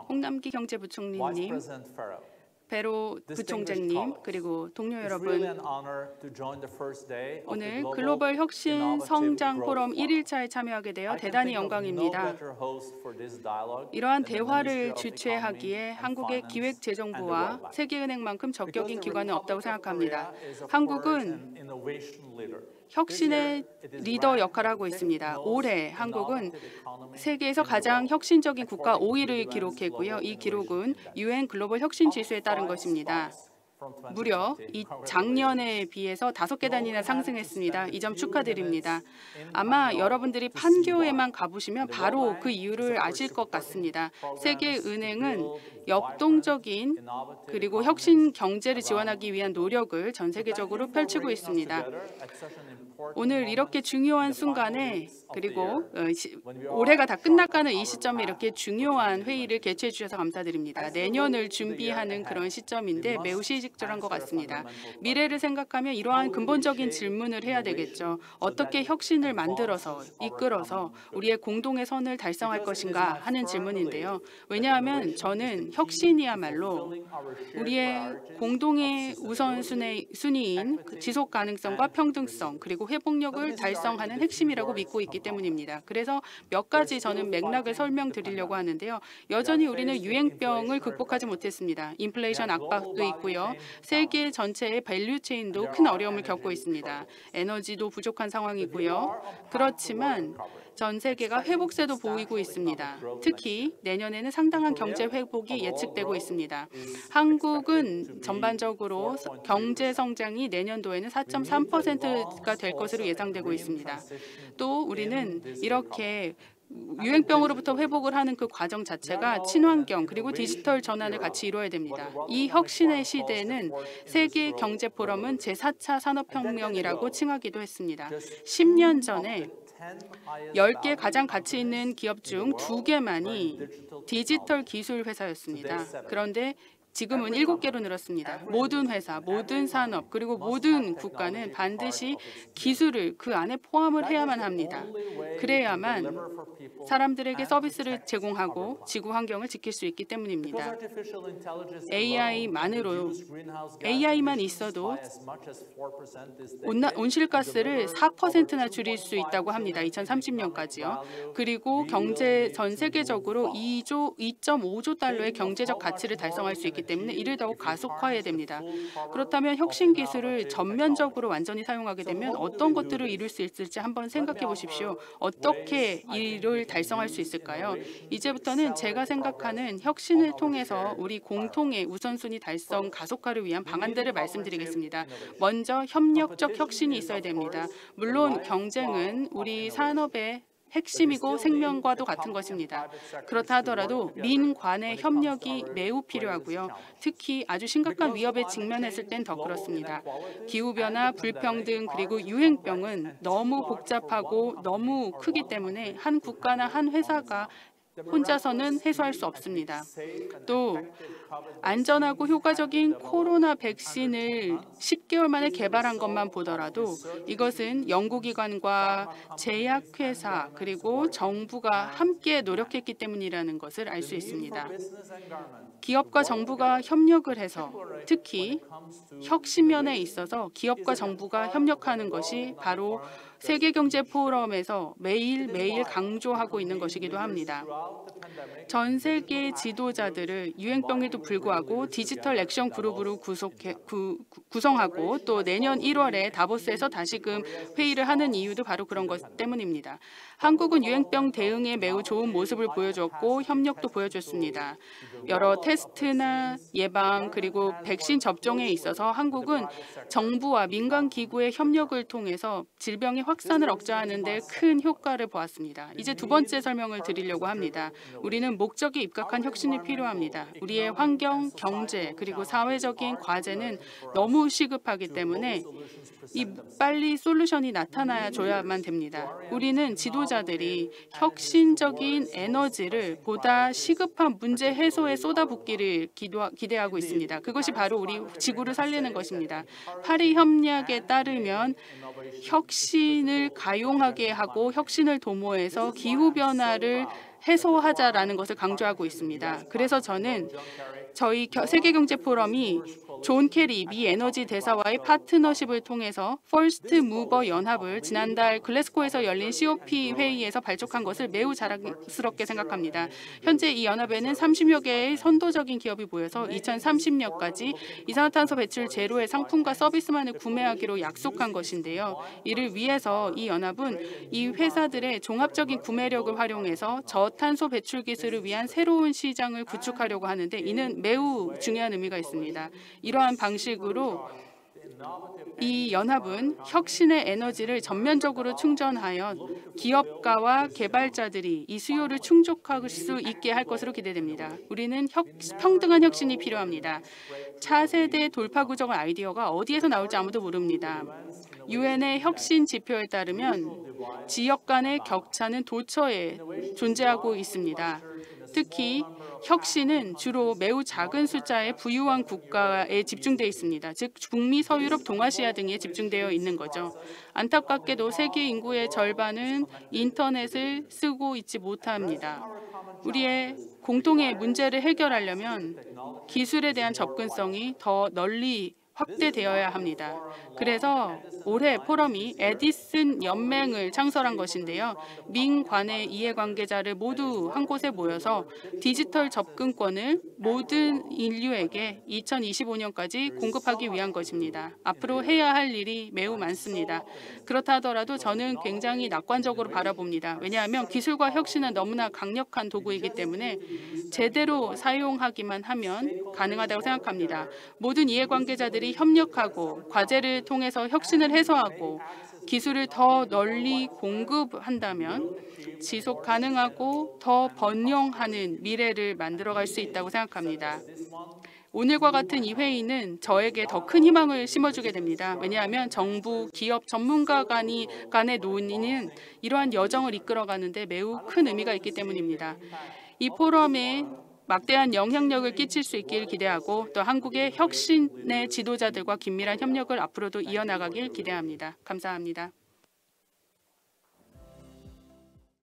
홍남기 경제부총리님, 베로 부총장님, 그리고 동료 여러분, 오늘 글로벌 혁신 성장 포럼 1일차에 참여하게 되어 대단히 영광입니다. 이러한 대화를 주최하기에 한국의 기획재정부와 세계은행만큼 적격인 기관은 없다고 생각합니다. 한국은 혁신의 리더 역할을 하고 있습니다. 올해 한국은 세계에서 가장 혁신적인 국가 5위를 기록했고요. 이 기록은 UN 글로벌 혁신 지수에 따른 것입니다. 무려 이 작년에 비해서 5계단이나 상승했습니다. 이 점 축하드립니다. 아마 여러분들이 판교에만 가보시면 바로 그 이유를 아실 것 같습니다. 세계은행은 역동적인 그리고 혁신 경제를 지원하기 위한 노력을 전 세계적으로 펼치고 있습니다. 오늘 이렇게 중요한 순간에 그리고 올해가 다 끝나가는 이 시점에 이렇게 중요한 회의를 개최해 주셔서 감사드립니다. 내년을 준비하는 그런 시점인데 매우 시직절한 것 같습니다. 미래를 생각하면 이러한 근본적인 질문을 해야 되겠죠. 어떻게 혁신을 만들어서 이끌어서 우리의 공동의 선을 달성할 것인가 하는 질문인데요. 왜냐하면 저는 혁신이야말로 우리의 공동의 우선순위인 지속 가능성과 평등성 그리고 회복력을 달성하는 핵심이라고 믿고 있기 때문입니다. 그래서 몇 가지 저는 맥락을 설명드리려고 하는데요. 여전히 우리는 유행병을 극복하지 못했습니다. 인플레이션 압박도 있고요. 세계 전체의 밸류 체인도 큰 어려움을 겪고 있습니다. 에너지도 부족한 상황이고요. 그렇지만 전 세계가 회복세도 보이고 있습니다. 특히 내년에는 상당한 경제 회복이 예측되고 있습니다. 한국은 전반적으로 경제 성장이 내년도에는 4.3%가 될 것으로 예상되고 있습니다. 또 우리는 이렇게 유행병으로부터 회복을 하는 그 과정 자체가 친환경 그리고 디지털 전환을 같이 이루어야 됩니다. 이 혁신의 시대는 세계 경제 포럼은 제4차 산업혁명이라고 칭하기도 했습니다. 10년 전에 10개 가장 가치 있는 기업 중 2개만이 디지털 기술 회사였습니다. 그런데 지금은 7개로 늘었습니다. 모든 회사, 모든 산업, 그리고 모든 국가는 반드시 기술을 그 안에 포함을 해야만 합니다. 그래야만 사람들에게 서비스를 제공하고 지구 환경을 지킬 수 있기 때문입니다. AI만 있어도 온실가스를 4%나 줄일 수 있다고 합니다. 2030년까지요. 그리고 경제 전 세계적으로 2.5조 달러의 경제적 가치를 달성할 수 있기 때문에 이를 더욱 가속화해야 됩니다. 그렇다면 혁신 기술을 전면적으로 완전히 사용하게 되면 어떤 것들을 이룰 수 있을지 한번 생각해 보십시오. 어떻게 이를 달성할 수 있을까요? 이제부터는 제가 생각하는 혁신을 통해서 우리 공통의 우선순위 달성 가속화를 위한 방안들을 말씀드리겠습니다. 먼저 협력적 혁신이 있어야 됩니다. 물론 경쟁은 우리 산업의 핵심이고 생명과도 같은 것입니다. 그렇다 하더라도 민관의 협력이 매우 필요하고요. 특히 아주 심각한 위협에 직면했을 땐 더 그렇습니다. 기후변화, 불평등, 그리고 유행병은 너무 복잡하고 너무 크기 때문에 한 국가나 한 회사가 혼자서는 해소할 수 없습니다. 또 안전하고 효과적인 코로나 백신을 10개월 만에 개발한 것만 보더라도 이것은 연구기관과 제약회사 그리고 정부가 함께 노력했기 때문이라는 것을 알 수 있습니다. 기업과 정부가 협력을 해서 특히 혁신면에 있어서 기업과 정부가 협력하는 것이 바로 세계경제 포럼에서 매일매일 강조하고 있는 것이기도 합니다. 전 세계 지도자들을 유행병에도 불구하고 디지털 액션 그룹으로 구성하고 또 내년 1월에 다보스에서 다시금 회의를 하는 이유도 바로 그런 것 때문입니다. 한국은 유행병 대응에 매우 좋은 모습을 보여줬고 협력도 보여줬습니다. 여러 테스트나 예방 그리고 백신 접종에 있어서 한국은 정부와 민간 기구의 협력을 통해서 질병의 확산을 억제하는 데 큰 효과를 보았습니다. 이제 두 번째 설명을 드리려고 합니다. 우리는 목적에 입각한 혁신이 필요합니다. 우리의 환경, 경제 그리고 사회적인 과제는 너무 시급하기 때문에 빨리 솔루션이 나타나야 줘야만 됩니다. 우리는 지도자들이 혁신적인 에너지를 보다 시급한 문제 해소에 쏟아붓기를 기대하고 있습니다. 그것이 바로 우리 지구를 살리는 것입니다. 파리 협약에 따르면 혁신을 가용하게 하고 혁신을 도모해서 기후변화를 해소하자라는 것을 강조하고 있습니다. 그래서 저는 저희 세계경제포럼이 존 케리 미 에너지 대사와의 파트너십을 통해서 퍼스트 무버 연합을 지난달 글래스고에서 열린 COP 회의에서 발족한 것을 매우 자랑스럽게 생각합니다. 현재 이 연합에는 30여 개의 선도적인 기업이 모여서 2030년까지 이산화탄소 배출 제로의 상품과 서비스만을 구매하기로 약속한 것인데요. 이를 위해서 이 연합은 이 회사들의 종합적인 구매력을 활용해서 저탄소 배출 기술을 위한 새로운 시장을 구축하려고 하는데 이는 매우 중요한 의미가 있습니다. 이러한 방식으로 이 연합은 혁신의 에너지를 전면적으로 충전하여 기업가와 개발자들이 이 수요를 충족할 수 있게 할 것으로 기대됩니다. 우리는 평등한 혁신이 필요합니다. 차세대 돌파 구조의 아이디어가 어디에서 나올지 아무도 모릅니다. 유엔의 혁신 지표에 따르면 지역 간의 격차는 도처에 존재하고 있습니다. 특히 혁신은 주로 매우 작은 숫자의 부유한 국가에 집중되어 있습니다. 즉 북미, 서유럽, 동아시아 등에 집중되어 있는 거죠. 안타깝게도 세계 인구의 절반은 인터넷을 쓰고 있지 못합니다. 우리의 공통의 문제를 해결하려면 기술에 대한 접근성이 더 널리 확대되어야 합니다. 그래서 올해 포럼이 에디슨 연맹을 창설한 것인데요. 민관의 이해관계자를 모두 한 곳에 모여서 디지털 접근권을 모든 인류에게 2025년까지 공급하기 위한 것입니다. 앞으로 해야 할 일이 매우 많습니다. 그렇다 하더라도 저는 굉장히 낙관적으로 바라봅니다. 왜냐하면 기술과 혁신은 너무나 강력한 도구이기 때문에 제대로 사용하기만 하면 가능하다고 생각합니다. 모든 이해관계자들이 협력하고 과제를 통해서 혁신을 해소하고 기술을 더 널리 공급한다면 지속 가능하고 더 번영하는 미래를 만들어갈 수 있다고 생각합니다. 오늘과 같은 이 회의는 저에게 더 큰 희망을 심어주게 됩니다. 왜냐하면 정부, 기업, 전문가 간의 논의는 이러한 여정을 이끌어가는데 매우 큰 의미가 있기 때문입니다. 이 포럼에 막대한 영향력을 끼칠 수 있길 기대하고 또 한국의 혁신의 지도자들과 긴밀한 협력을 앞으로도 이어나가길 기대합니다. 감사합니다.